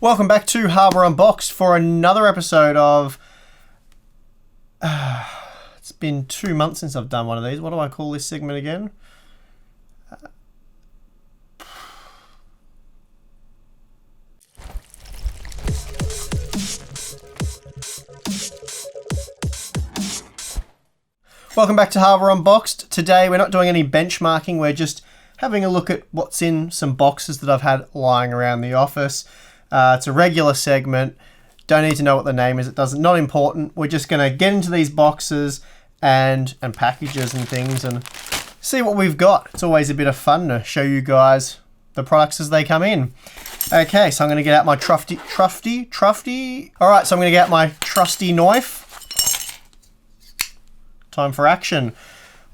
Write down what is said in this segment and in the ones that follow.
Welcome back to Hardware Unboxed for another episode of... it's been 2 months since I've done one of these. What do I call this segment again? Welcome back to Hardware Unboxed. Today we're not doing any benchmarking, we're just having a look at what's in some boxes that I've had lying around the office. It's a regular segment. Don't need to know what the name is. Not important. We're just going to get into these boxes and packages and things and see what we've got. It's always a bit of fun to show you guys the products as they come in. Okay, so I'm going to get out my trusty. All right, so I'm going to get out my trusty knife. Time for action.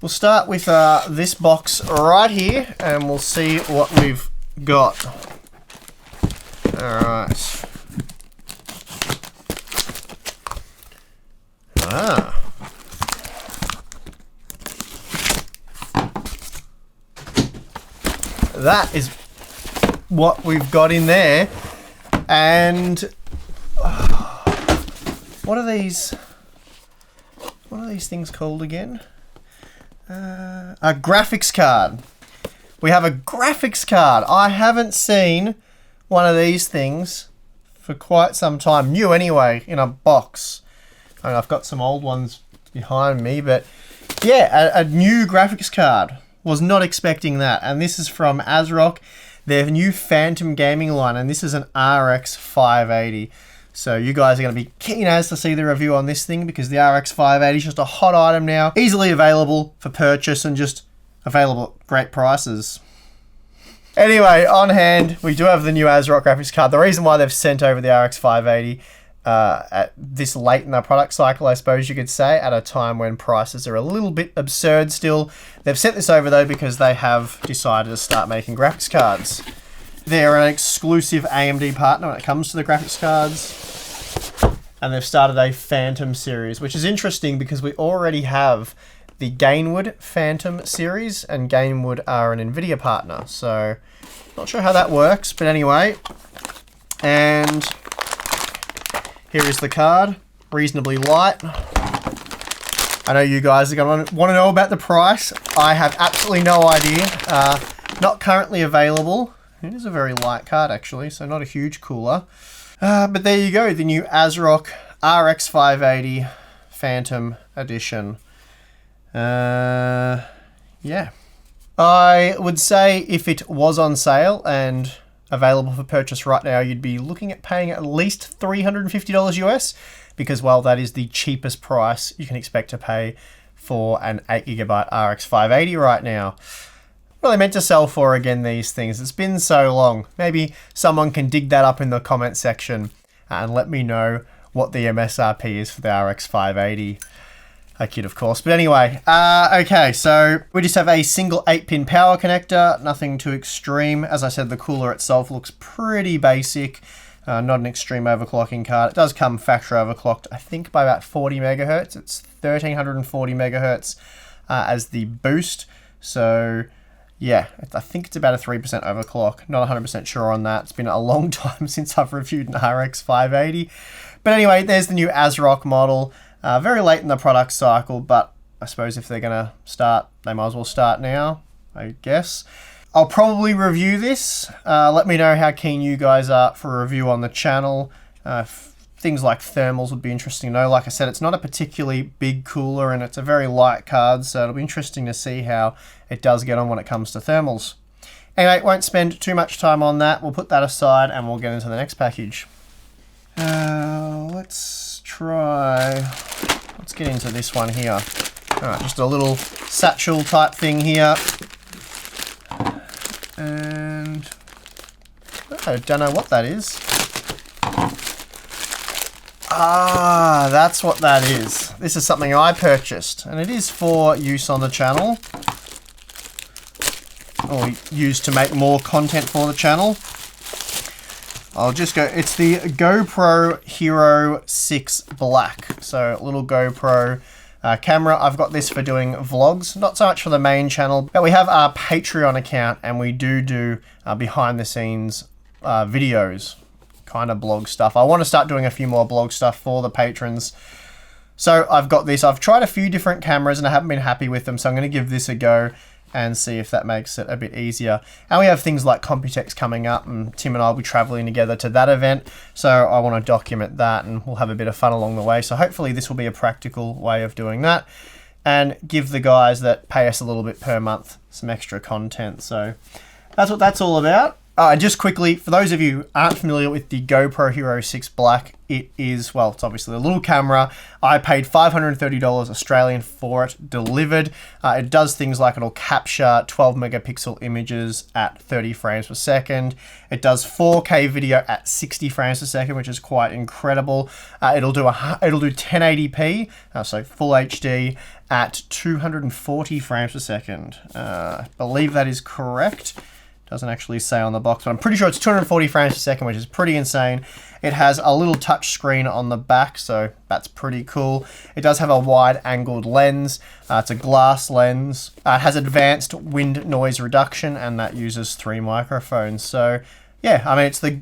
We'll start with this box right here and we'll see what we've got. All right. That is what we've got in there. And what are these things called again? A graphics card. We have a graphics card. I haven't seen one of these things for quite some time. New anyway, in a box. I mean, I've got some old ones behind me, but yeah, a new graphics card. Was not expecting that. And this is from Asrock, their new Phantom gaming line, and this is an RX 580. So you guys are going to be keen as to see the review on this thing because the RX 580 is just a hot item now. Easily available for purchase and just available at great prices. Anyway, on hand, we do have the new Asrock graphics card. The reason why they've sent over the RX 580 at this late in the product cycle, I suppose you could say, at a time when prices are a little bit absurd still. They've sent this over though because they have decided to start making graphics cards. They're an exclusive AMD partner when it comes to the graphics cards. And they've started a Phantom series, which is interesting because we already have the Gainwood Phantom series, and Gainwood are an NVIDIA partner. So, not sure how that works, but anyway. And here is the card, reasonably light. I know you guys are going to want to know about the price. I have absolutely no idea. Not currently available. It is a very light card actually, so not a huge cooler. But there you go, the new Asrock RX 580 Phantom Edition. Yeah. I would say if it was on sale and available for purchase right now, you'd be looking at paying at least $350 US, because while that is the cheapest price you can expect to pay for an 8GB RX 580 right now. What are they meant to sell for again, these things? It's been so long. Maybe someone can dig that up in the comment section and let me know what the MSRP is for the RX 580. I kid, of course. But anyway, okay, so we just have a single 8-pin power connector, nothing too extreme. As I said, the cooler itself looks pretty basic, not an extreme overclocking card. It does come factory overclocked, I think, by about 40 megahertz. It's 1340 megahertz as the boost. So, yeah, I think it's about a 3% overclock. Not 100% sure on that. It's been a long time since I've reviewed an RX 580. But anyway, there's the new Asrock model. Very late in the product cycle, but I suppose if they're going to start, they might as well start now, I guess. I'll probably review this. Let me know how keen you guys are for a review on the channel. Things like thermals would be interesting to know. Like I said, it's not a particularly big cooler and it's a very light card, so it'll be interesting to see how it does get on when it comes to thermals. Anyway, won't spend too much time on that. We'll put that aside and we'll get into the next package. Let's get into this one here. Alright, just a little satchel type thing here. And I don't know what that is. Ah, that's what that is. This is something I purchased, and it is for use on the channel. Or used to make more content for the channel. I'll just go, it's the GoPro Hero 6 Black. So a little GoPro camera. I've got this for doing vlogs, not so much for the main channel, but we have our Patreon account and we do behind the scenes videos. kind of blog stuff. I want to start doing a few more blog stuff for the patrons. So I've got this. I've tried a few different cameras and I haven't been happy with them. So I'm going to give this a go and see if that makes it a bit easier. And we have things like Computex coming up, and Tim and I will be traveling together to that event. So I want to document that and we'll have a bit of fun along the way. So hopefully this will be a practical way of doing that and give the guys that pay us a little bit per month some extra content. So that's what that's all about. And just quickly, for those of you who aren't familiar with the GoPro Hero 6 Black, it is, well, it's obviously a little camera. I paid $530 Australian for it, delivered. It does things like it'll capture 12 megapixel images at 30 frames per second. It does 4K video at 60 frames per second, which is quite incredible. It'll do 1080p, so full HD, at 240 frames per second. I believe that is correct. Doesn't actually say on the box, but I'm pretty sure it's 240 frames per second, which is pretty insane. It has a little touch screen on the back, so that's pretty cool. It does have a wide-angled lens. It's a glass lens. It has advanced wind noise reduction, and that uses 3 microphones. So, yeah, I mean, it's the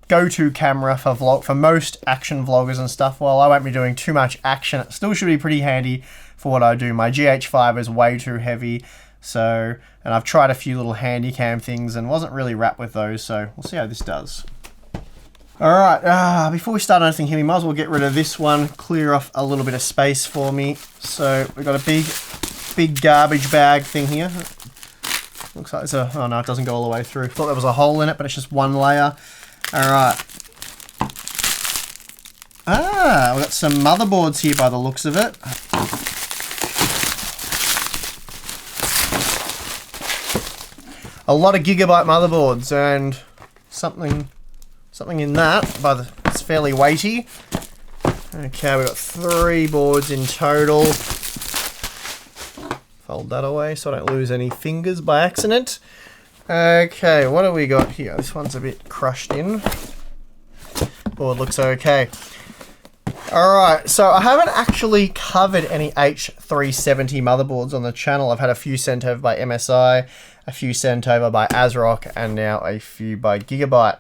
go-to camera for most action vloggers and stuff. While I won't be doing too much action, it still should be pretty handy for what I do. My GH5 is way too heavy. So, and I've tried a few little handy cam things and wasn't really wrapped with those, so we'll see how this does. Alright, before we start anything here, we might as well get rid of this one, clear off a little bit of space for me. So, we've got a big garbage bag thing here. Looks like it's oh no, it doesn't go all the way through. Thought there was a hole in it, but it's just one layer. Alright. We've got some motherboards here by the looks of it. A lot of Gigabyte motherboards and something in that, but it's fairly weighty. Okay, we've got 3 boards in total. Fold that away so I don't lose any fingers by accident. Okay, what do we got here? This one's a bit crushed in. Board looks okay. Alright, so I haven't actually covered any H370 motherboards on the channel. I've had a few sent over by MSI, a few sent over by Asrock, and now a few by Gigabyte.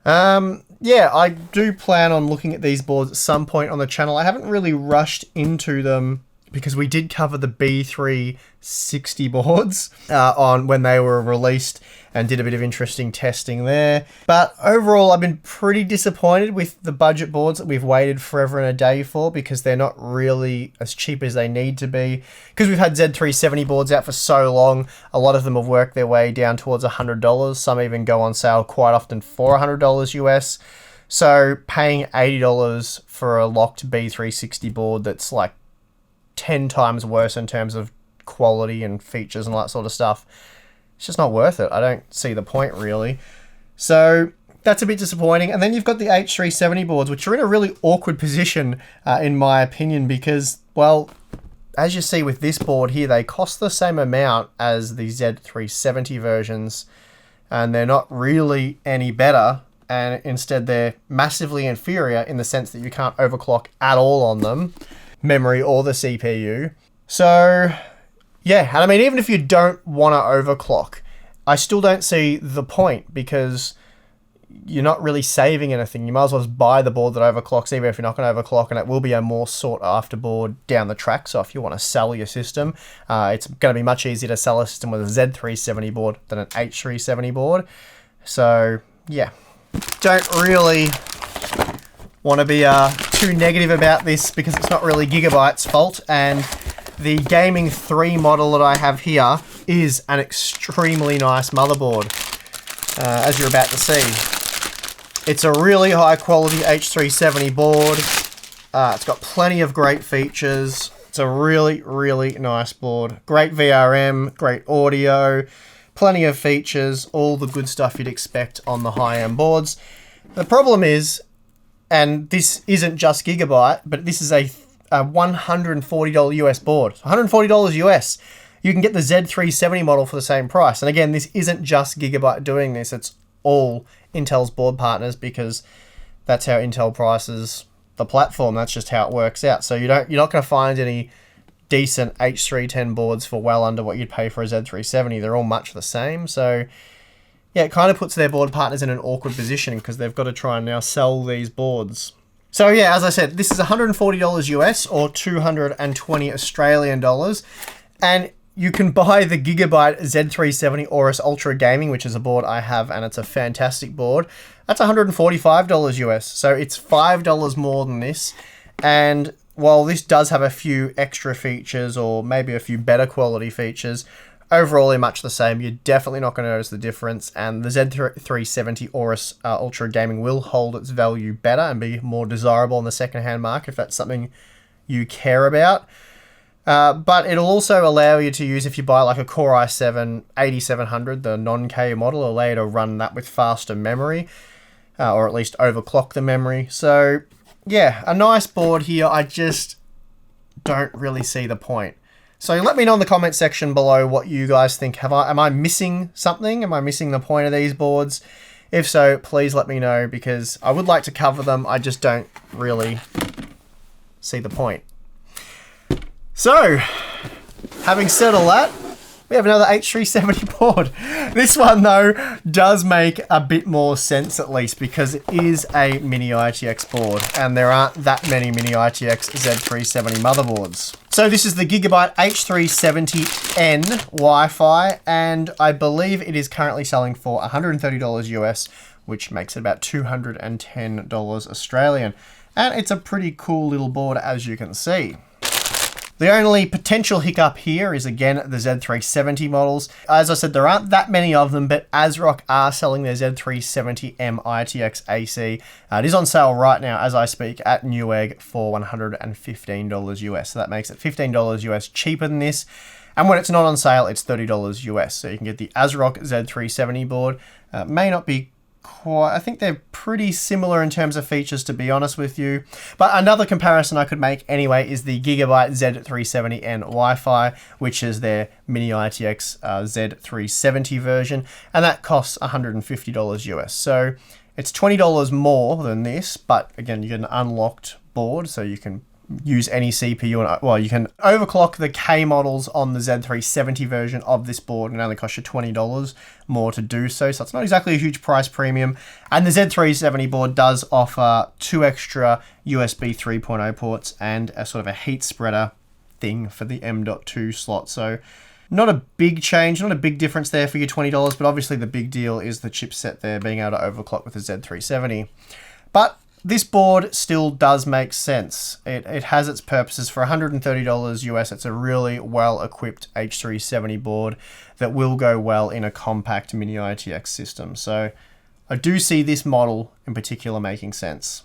Yeah, I do plan on looking at these boards at some point on the channel. I haven't really rushed into them because we did cover the B360 boards on when they were released and did a bit of interesting testing there. But overall, I've been pretty disappointed with the budget boards that we've waited forever and a day for because they're not really as cheap as they need to be. Because we've had Z370 boards out for so long, a lot of them have worked their way down towards $100. Some even go on sale quite often for $100 US. So paying $80 for a locked B360 board that's like 10 times worse in terms of quality and features and all that sort of stuff, it's just not worth it. I don't see the point really. So that's a bit disappointing. And then you've got the H370 boards, which are in a really awkward position in my opinion because, well, as you see with this board here, they cost the same amount as the Z370 versions and they're not really any better, and instead they're massively inferior in the sense that you can't overclock at all on them, memory or the CPU. So yeah, and I mean, even if you don't want to overclock, I still don't see the point because you're not really saving anything. You might as well just buy the board that overclocks, even if you're not going to overclock, and it will be a more sought after board down the track. So if you want to sell your system, it's going to be much easier to sell a system with a Z370 board than an H370 board. So yeah, don't really want to be too negative about this because it's not really Gigabyte's fault, and the Gaming 3 model that I have here is an extremely nice motherboard, as you're about to see. It's a really high quality H370 board. It's got plenty of great features. It's a really, really nice board. Great VRM, great audio, plenty of features, all the good stuff you'd expect on the high-end boards. The problem is, and this isn't just Gigabyte, but this is a $140 US board. $140 US. You can get the Z370 model for the same price. And again, this isn't just Gigabyte doing this. It's all Intel's board partners because that's how Intel prices the platform. That's just how it works out. So you're not going to find any decent H310 boards for well under what you'd pay for a Z370. They're all much the same. So yeah, it kind of puts their board partners in an awkward position because they've got to try and now sell these boards. So yeah, as I said, this is $140 US or 220 Australian dollars. And you can buy the Gigabyte Z370 Aorus Ultra Gaming, which is a board I have, and it's a fantastic board. That's $145 US, so it's $5 more than this. And while this does have a few extra features or maybe a few better quality features, overall they're much the same. You're definitely not going to notice the difference, and the Z370 Aorus Ultra Gaming will hold its value better and be more desirable in the second-hand market if that's something you care about. But it'll also allow you to use, if you buy like a Core i7 8700, the non-K model, it'll allow you to run that with faster memory, or at least overclock the memory. So yeah, a nice board here. I just don't really see the point. So let me know in the comment section below what you guys think. Am I missing something? Am I missing the point of these boards? If so, please let me know, because I would like to cover them. I just don't really see the point. So, having said all that, we have another H370 board. This one, though, does make a bit more sense, at least, because it is a mini ITX board, and there aren't that many mini ITX Z370 motherboards. So this is the Gigabyte H370N Wi-Fi, and I believe it is currently selling for $130 US, which makes it about $210 Australian. And it's a pretty cool little board, as you can see. The only potential hiccup here is, again, the Z370 models. As I said, there aren't that many of them, but Asrock are selling their Z370M ITX AC. It is on sale right now as I speak at Newegg for $115 US. So that makes it $15 US cheaper than this. And when it's not on sale, it's $30 US. So you can get the Asrock Z370 board. May not be quite, I think they're pretty similar in terms of features, to be honest with you. But another comparison I could make anyway is the Gigabyte Z370N Wi-Fi, which is their mini ITX Z370 version, and that costs $150 US. So it's $20 more than this, but again, you get an unlocked board, so you can use any CPU, and well, you can overclock the K models on the Z370 version of this board, and it only costs you $20 more to do so. So it's not exactly a huge price premium. And the Z370 board does offer 2 extra USB 3.0 ports and a sort of a heat spreader thing for the M.2 slot. So not a big change, not a big difference there for your $20, but obviously the big deal is the chipset there being able to overclock with the Z370. But this board still does make sense. It has its purposes. For $130 US, it's a really well-equipped H370 board that will go well in a compact mini ITX system. So I do see this model in particular making sense.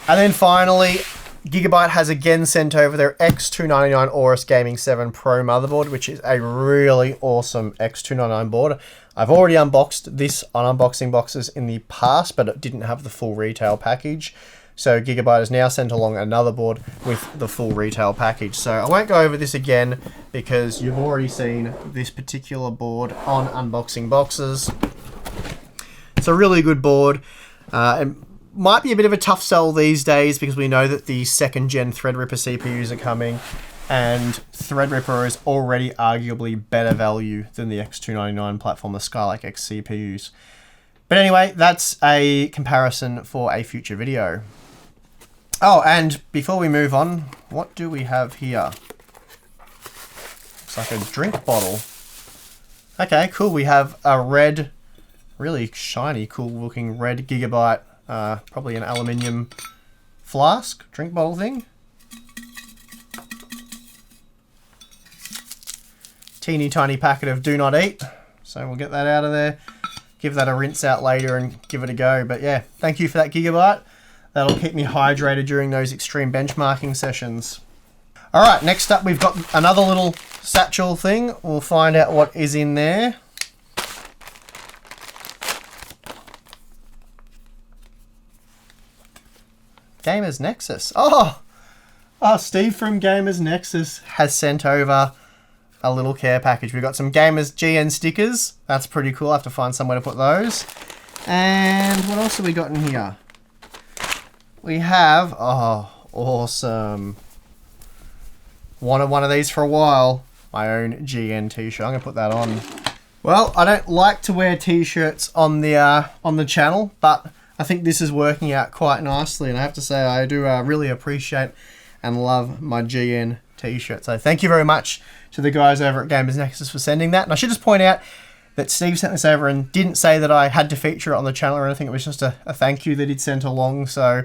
And then finally, Gigabyte has again sent over their X299 Aorus Gaming 7 Pro motherboard, which is a really awesome X299 board. I've already unboxed this on unboxing boxes in the past, but it didn't have the full retail package. So Gigabyte has now sent along another board with the full retail package. So I won't go over this again because you've already seen this particular board on unboxing boxes. It's a really good board. It might be a bit of a tough sell these days because we know that the 2nd gen Threadripper CPUs are coming, and Threadripper is already arguably better value than the X299 platform, the Skylake X CPUs. But anyway, that's a comparison for a future video. Oh, and before we move on, what do we have here? Looks like a drink bottle. Okay, cool. We have a red, really shiny, cool looking red Gigabyte, probably an aluminium flask, drink bottle thing. Teeny tiny packet of do not eat. So we'll get that out of there, give that a rinse out later and give it a go. But yeah, thank you for that, Gigabyte. That'll keep me hydrated during those extreme benchmarking sessions. All right, next up we've got another little satchel thing. We'll find out what is in there. GamersNexus. Oh, Steve from GamersNexus has sent over a little care package. We've got some Gamers GN stickers. That's pretty cool. I have to find somewhere to put those. And what else have we got in here? We have, oh, awesome. Wanted one of these for a while. My own GN t-shirt. I'm going to put that on. Well, I don't like to wear t-shirts on the channel, but I think this is working out quite nicely, and I have to say I do really appreciate and love my GN t-shirt. So thank you very much to the guys over at GamersNexus for sending that. And I should just point out that Steve sent this over and didn't say that I had to feature it on the channel or anything. It was just a thank you that he'd sent along. So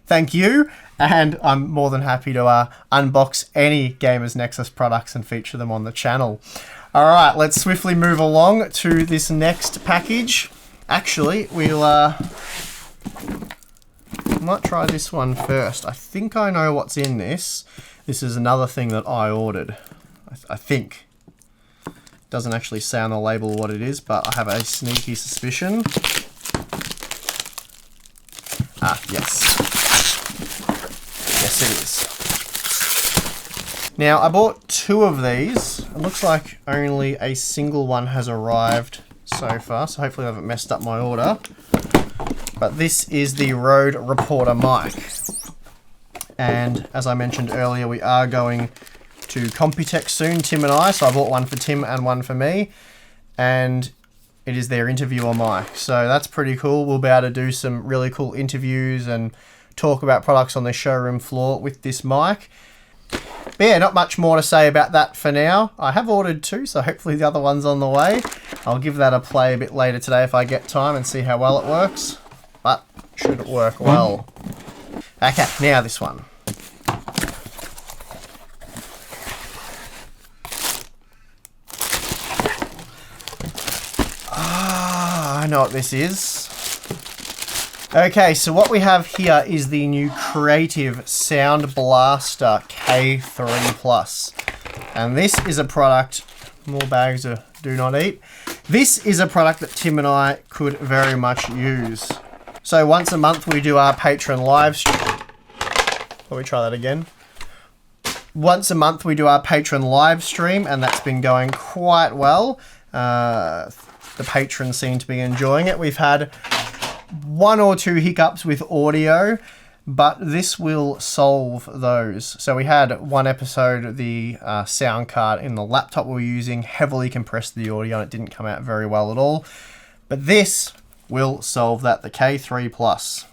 thank you, and I'm more than happy to unbox any GamersNexus products and feature them on the channel. All right, let's swiftly move along to this next package. Actually, we'll might try this one first. I think I know what's in this. This is another thing that I ordered. I think. Doesn't actually say on the label what it is, but I have a sneaky suspicion. Ah, yes. Yes, it is. Now, I bought 2 of these. It looks like only a single one has arrived so far, so hopefully I haven't messed up my order. But this is the Rode Reporter mic. And as I mentioned earlier, we are going to Computex soon, Tim and I. So I bought one for Tim and one for me. And it is their interviewer mic. So that's pretty cool. We'll be able to do some really cool interviews and talk about products on the showroom floor with this mic. But yeah, not much more to say about that for now. I have ordered 2, so hopefully the other one's on the way. I'll give that a play a bit later today if I get time and see how well it works. But should it work well? Okay, now this one. I know what this is. Okay, so what we have here is the new Creative Sound Blaster K3 Plus. And this is a product, more bags do not eat. This is a product that Tim and I could very much use. So once a month we do our patron live stream. Let me try that again. Once a month we do our patron live stream, and that's been going quite well. The patrons seem to be enjoying it. We've had 1 or 2 hiccups with audio, but this will solve those. So we had one episode, the sound card in the laptop we were using heavily compressed the audio and it didn't come out very well at all. But this will solve that, the K3 Plus.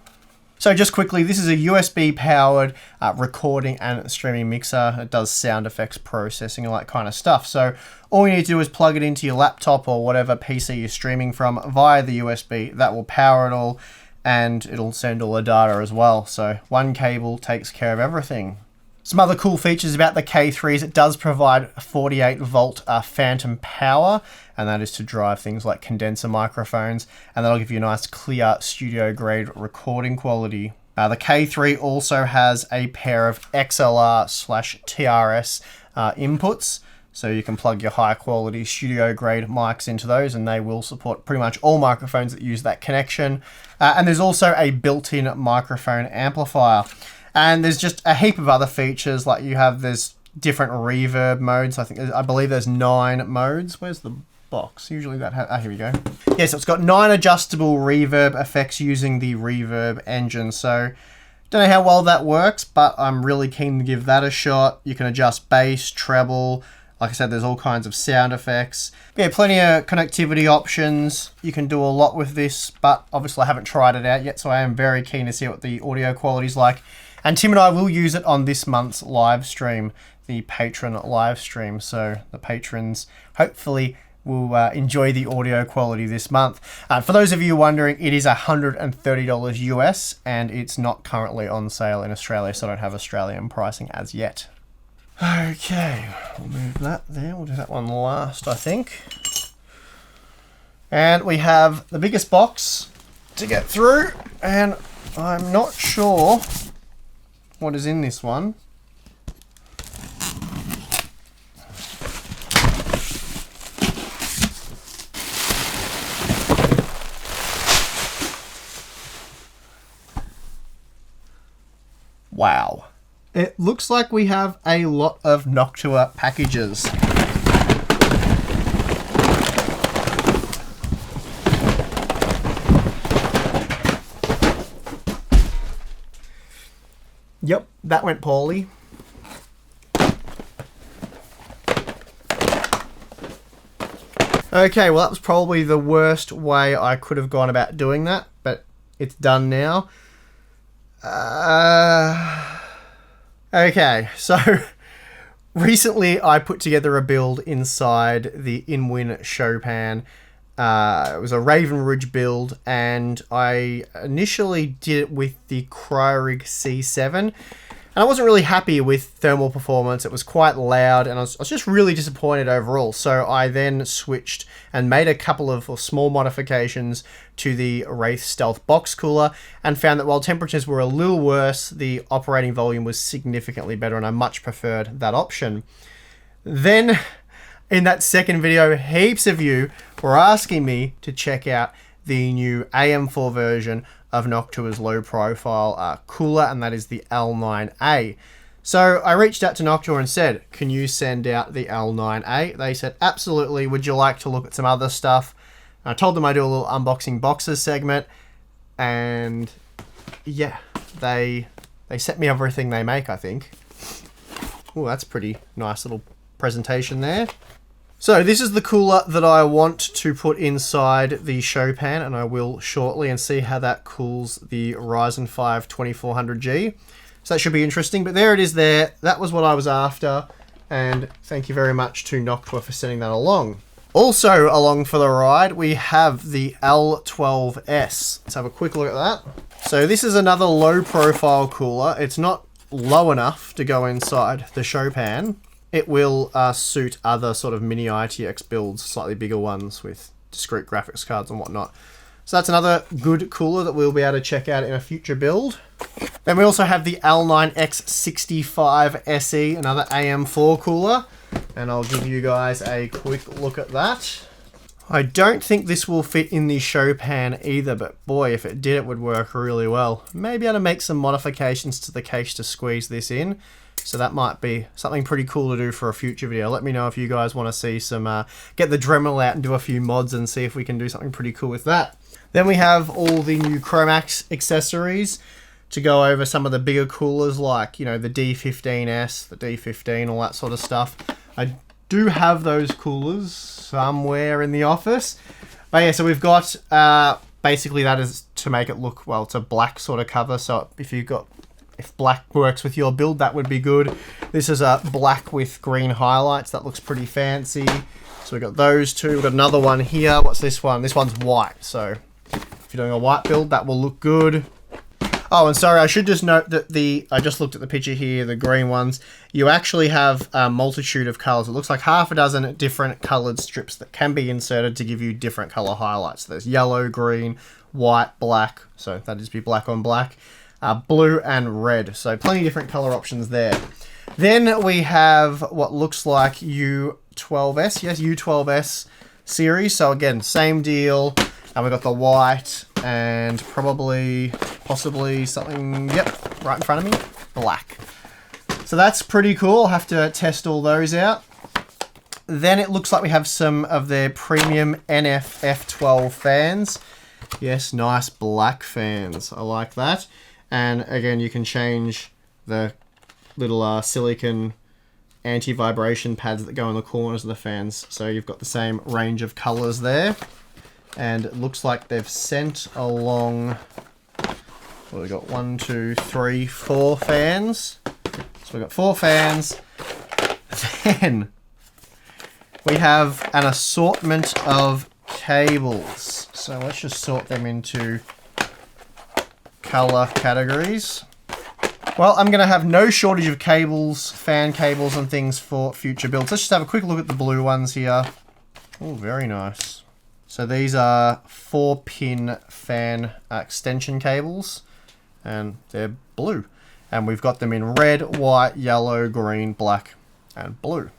So just quickly, this is a USB powered recording and streaming mixer. It does sound effects processing and all that kind of stuff. So all you need to do is plug it into your laptop or whatever PC you're streaming from via the USB. That will power it all, and it'll send all the data as well. So one cable takes care of everything. Some other cool features about the K3 is it does provide 48 volt phantom power, and that is to drive things like condenser microphones, and that'll give you a nice clear studio grade recording quality. The K3 also has a pair of XLR/TRS inputs, so you can plug your high quality studio grade mics into those, and they will support pretty much all microphones that use that connection. And there's also a built-in microphone amplifier. And there's just a heap of other features, like there's different reverb modes. I believe there's 9 modes. Where's the box? Usually that here we go. Yeah, so it's got 9 adjustable reverb effects using the reverb engine. So don't know how well that works, but I'm really keen to give that a shot. You can adjust bass, treble. Like I said, there's all kinds of sound effects. Yeah, plenty of connectivity options. You can do a lot with this, but obviously I haven't tried it out yet, so I am very keen to see what the audio quality is like. And Tim and I will use it on this month's live stream, the patron live stream. So the patrons hopefully will enjoy the audio quality this month. For those of you wondering, it is $130 US, and it's not currently on sale in Australia, so I don't have Australian pricing as yet. Okay, we'll move that there. We'll do that one last, I think. And we have the biggest box to get through, and I'm not sure what is in this one. Wow. It looks like we have a lot of Noctua packages. Yep, that went poorly. Okay, well that was probably the worst way I could have gone about doing that, but it's done now. Okay, so recently I put together a build inside the InWin show pan. It was a Raven Ridge build, and I initially did it with the Cryorig C7. And I wasn't really happy with thermal performance. It was quite loud, and I was just really disappointed overall. So I then switched and made a couple of small modifications to the Wraith Stealth box cooler, and found that while temperatures were a little worse, the operating volume was significantly better, and I much preferred that option. Then, in that second video, heaps of you were asking me to check out the new AM4 version of Noctua's low profile cooler, and that is the L9A. So I reached out to Noctua and said, can you send out the L9A? They said, absolutely. Would you like to look at some other stuff? And I told them I'd do a little unboxing boxes segment, and yeah, they sent me everything they make, I think. Oh, that's pretty nice little presentation there. So this is the cooler that I want to put inside the show pan, and I will shortly, and see how that cools the Ryzen 5 2400G. So that should be interesting, but there it is there. That was what I was after, and thank you very much to Noctua for sending that along. Also along for the ride, we have the L12S. Let's have a quick look at that. So this is another low profile cooler. It's not low enough to go inside the show pan. It will suit other sort of mini ITX builds, slightly bigger ones with discrete graphics cards and whatnot. So that's another good cooler that we'll be able to check out in a future build. Then we also have the L9X65 SE, another AM4 cooler, and I'll give you guys a quick look at that. I don't think this will fit in the show pan either, but boy, if it did, it would work really well. Maybe able to make some modifications to the case to squeeze this in. So that might be something pretty cool to do for a future video. Let me know if you guys want to see some, get the Dremel out and do a few mods and see if we can do something pretty cool with that. Then we have all the new Chromax accessories to go over some of the bigger coolers, like, you know, the D15S, the D15, all that sort of stuff. I do have those coolers somewhere in the office. But yeah, so we've got, basically that is to make it look, well, it's a black sort of cover. So if black works with your build, that would be good. This is a black with green highlights. That looks pretty fancy. So we've got those two. We've got another one here. What's this one? This one's white. So if you're doing a white build, that will look good. Oh, and sorry, I should just note that I just looked at the picture here, the green ones. You actually have a multitude of colors. It looks like half a dozen different colored strips that can be inserted to give you different color highlights. So there's yellow, green, white, black. So that'd just be black on black. Blue and red, so plenty of different color options there. Then we have what looks like U12S, yes, U12S series. So again, same deal, and we've got the white and possibly something, yep, right in front of me, black. So that's pretty cool. I'll have to test all those out. Then it looks like we have some of their premium NF F12 fans. Yes, nice black fans, I like that. And again, you can change the little silicon anti-vibration pads that go in the corners of the fans. So you've got the same range of colors there. And it looks like they've sent along, well, we've got 4 fans. So we've got 4 fans. Then we have an assortment of cables. So let's just sort them into color categories. Well, I'm going to have no shortage of cables, fan cables and things for future builds. Let's just have a quick look at the blue ones here. Oh, very nice. So these are 4-pin fan extension cables, and they're blue. And we've got them in red, white, yellow, green, black, and blue.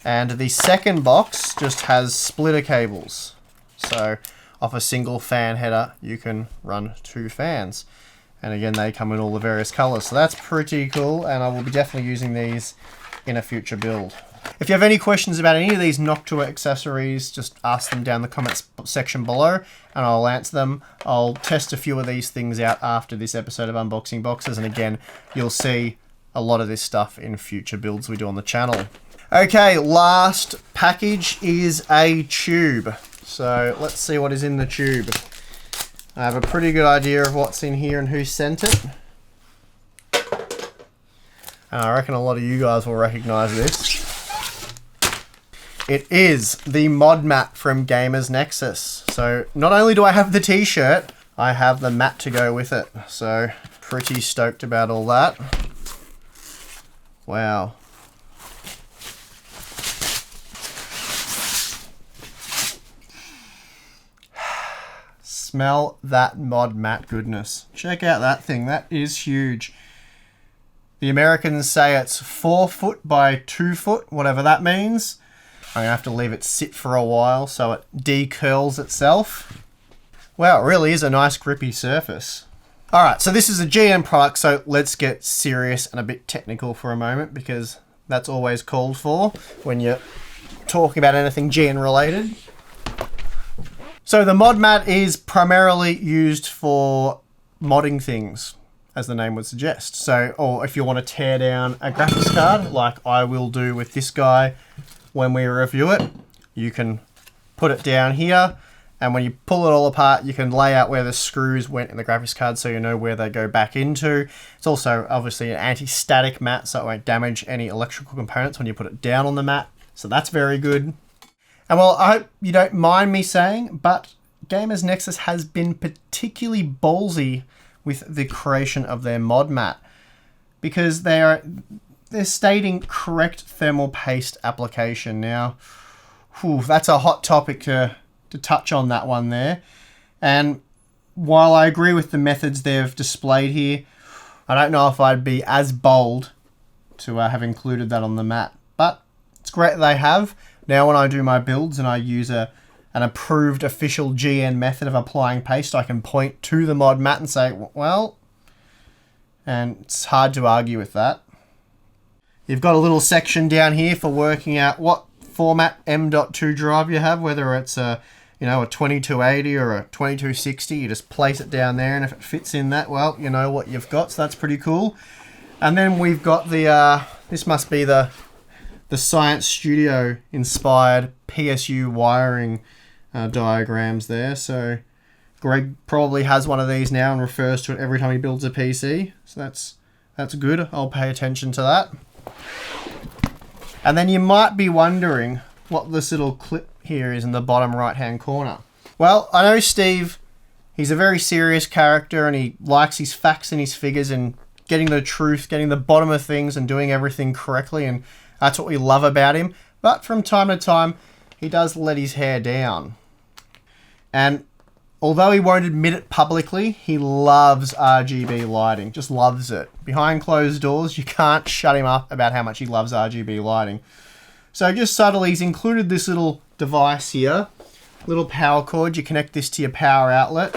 And the second box just has splitter cables. So off a single fan header, you can run 2 fans. And again, they come in all the various colors. So that's pretty cool, and I will be definitely using these in a future build. If you have any questions about any of these Noctua accessories, just ask them down the comments section below, and I'll answer them. I'll test a few of these things out after this episode of Unboxing Boxes, and again, you'll see a lot of this stuff in future builds we do on the channel. Okay, last package is a tube. So let's see what is in the tube. I have a pretty good idea of what's in here and who sent it. And I reckon a lot of you guys will recognize this. It is the Modmat from GamersNexus. So not only do I have the t-shirt, I have the mat to go with it. So pretty stoked about all that. Wow. Smell that Modmat goodness. Check out that thing. That is huge. The Americans say it's 4 foot by 2 foot, whatever that means. I'm gonna have to leave it sit for a while so it decurls itself. Wow, it really is a nice grippy surface. Alright, so this is a GM product, so let's get serious and a bit technical for a moment, because that's always called for when you're talking about anything GN related. So the Modmat is primarily used for modding things, as the name would suggest. So, or if you want to tear down a graphics card, like I will do with this guy when we review it, you can put it down here, and when you pull it all apart, you can lay out where the screws went in the graphics card so you know where they go back into. It's also obviously an anti-static mat, so it won't damage any electrical components when you put it down on the mat. So that's very good. And well, I hope you don't mind me saying, but GamersNexus has been particularly ballsy with the creation of their Modmat, because they're stating correct thermal paste application. Now, that's a hot topic to touch on, that one there. And while I agree with the methods they've displayed here, I don't know if I'd be as bold to have included that on the mat. But it's great that they have. Now when I do my builds and I use an approved official GN method of applying paste, I can point to the Modmat and say, well, and it's hard to argue with that. You've got a little section down here for working out what format M.2 drive you have, whether it's a 2280 or a 2260. You just place it down there, and if it fits in that, well, you know what you've got, so that's pretty cool. And then we've got the, this must be the Science Studio inspired PSU wiring diagrams there. So Greg probably has one of these now and refers to it every time he builds a PC. So that's good. I'll pay attention to that. And then you might be wondering what this little clip here is in the bottom right hand corner. Well, I know Steve, he's a very serious character and he likes his facts and his figures and getting the truth, getting the bottom of things and doing everything correctly, and that's what we love about him. But from time to time, he does let his hair down. And although he won't admit it publicly, he loves RGB lighting. Just loves it. Behind closed doors, you can't shut him up about how much he loves RGB lighting. So just subtly, he's included this little device here. Little power cord. You connect this to your power outlet.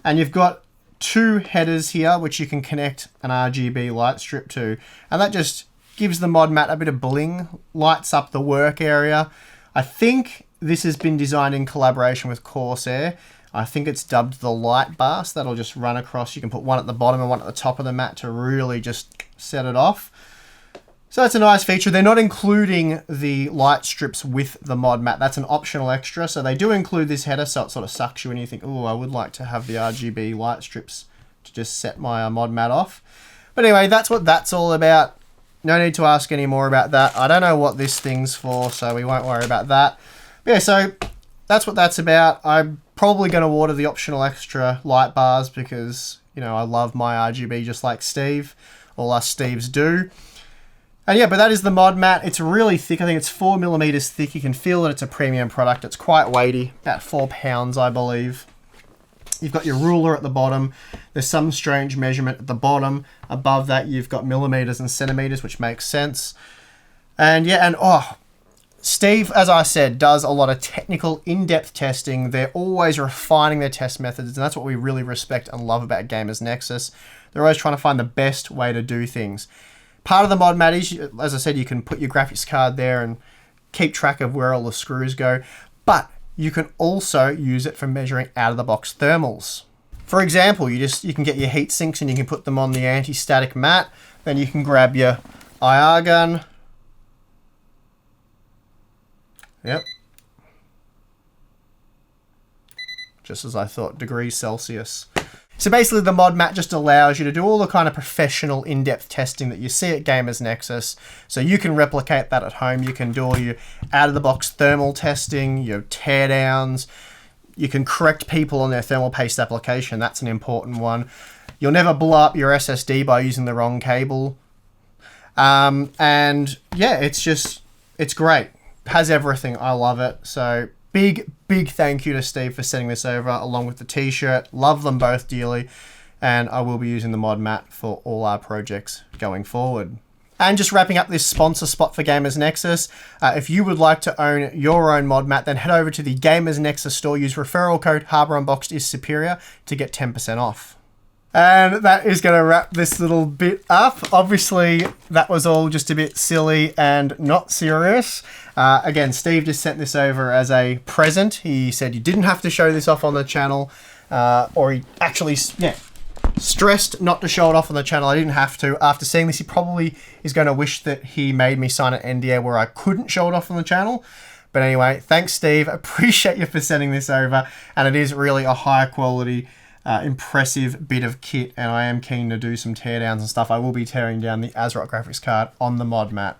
And you've got 2 headers here, which you can connect an RGB light strip to. And that just gives the Modmat a bit of bling, lights up the work area. I think this has been designed in collaboration with Corsair. I think it's dubbed the light bar, so that'll just run across. You can put one at the bottom and one at the top of the mat to really just set it off. So that's a nice feature. They're not including the light strips with the Modmat. That's an optional extra. So they do include this header, so it sort of sucks you in. You think, oh, I would like to have the RGB light strips to just set my Modmat off. But anyway, that's what that's all about. No need to ask any more about that. I don't know what this thing's for, so we won't worry about that. But yeah, so that's what that's about. I'm probably going to order the optional extra light bars because, you know, I love my RGB just like Steve. All us Steves do. And yeah, but that is the Modmat. It's really thick. I think it's 4mm thick. You can feel that it's a premium product. It's quite weighty, about 4 pounds, I believe. You've got your ruler at the bottom. There's some strange measurement at the bottom. Above that, you've got millimeters and centimeters, which makes sense. And yeah, and oh, Steve, as I said, does a lot of technical, in-depth testing. They're always refining their test methods, and that's what we really respect and love about GamersNexus. They're always trying to find the best way to do things. Part of the Modmat is, as I said, you can put your graphics card there and keep track of where all the screws go, but you can also use it for measuring out-of-the-box thermals. For example, you can get your heat sinks and you can put them on the anti-static mat. Then you can grab your IR gun, Yep. Just as I thought, degrees Celsius. So basically the Modmat just allows you to do all the kind of professional in-depth testing that you see at GamersNexus. So you can replicate that at home. You can do all your out-of-the-box thermal testing, your teardowns. You can correct people on their thermal paste application. That's an important one. You'll never blow up your SSD by using the wrong cable. And yeah, it's great. Has everything. I love it. So big thank you to Steve for sending this over along with the t-shirt. Love them both dearly. And I will be using the Modmat for all our projects going forward. And just wrapping up this sponsor spot for GamersNexus, if you would like to own your own Modmat, then head over to the GamersNexus store. Use referral code HarbourUnboxed is superior to get 10% off. And that is going to wrap this little bit up. Obviously, that was all just a bit silly and not serious. Again, Steve just sent this over as a present. He said you didn't have to show this off on the channel, or he actually, stressed not to show it off on the channel. I didn't have to. After seeing this, he probably is going to wish that he made me sign an NDA where I couldn't show it off on the channel. But anyway, thanks, Steve. Appreciate you for sending this over. And it is really a high quality, impressive bit of kit, and I am keen to do some teardowns and stuff. I will be tearing down the Asrock graphics card on the Modmat,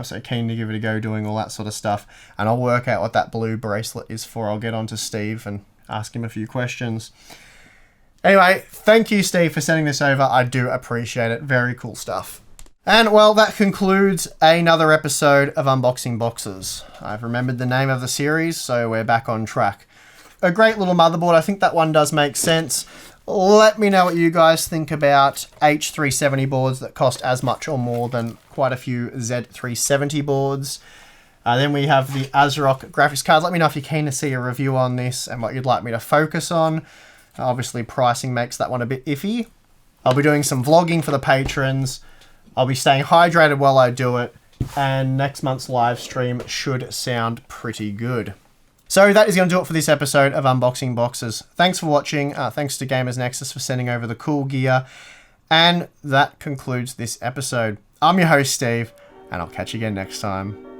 so keen to give it a go doing all that sort of stuff, and I'll work out what that blue bracelet is for. I'll get on to Steve and ask him a few questions. Anyway, thank you, Steve, for sending this over. I do appreciate it. Very cool stuff. And well, that concludes another episode of Unboxing Boxes. I've remembered the name of the series, so we're back on track. A great little motherboard. I think that one does make sense. Let me know what you guys think about H370 boards that cost as much or more than quite a few Z370 boards. Then we have the Asrock graphics cards. Let me know if you're keen to see a review on this and what you'd like me to focus on. Obviously, pricing makes that one a bit iffy. I'll be doing some vlogging for the patrons. I'll be staying hydrated while I do it. And next month's live stream should sound pretty good. So that is going to do it for this episode of Unboxing Boxes. Thanks for watching. Thanks to GamersNexus for sending over the cool gear. And that concludes this episode. I'm your host, Steve, and I'll catch you again next time.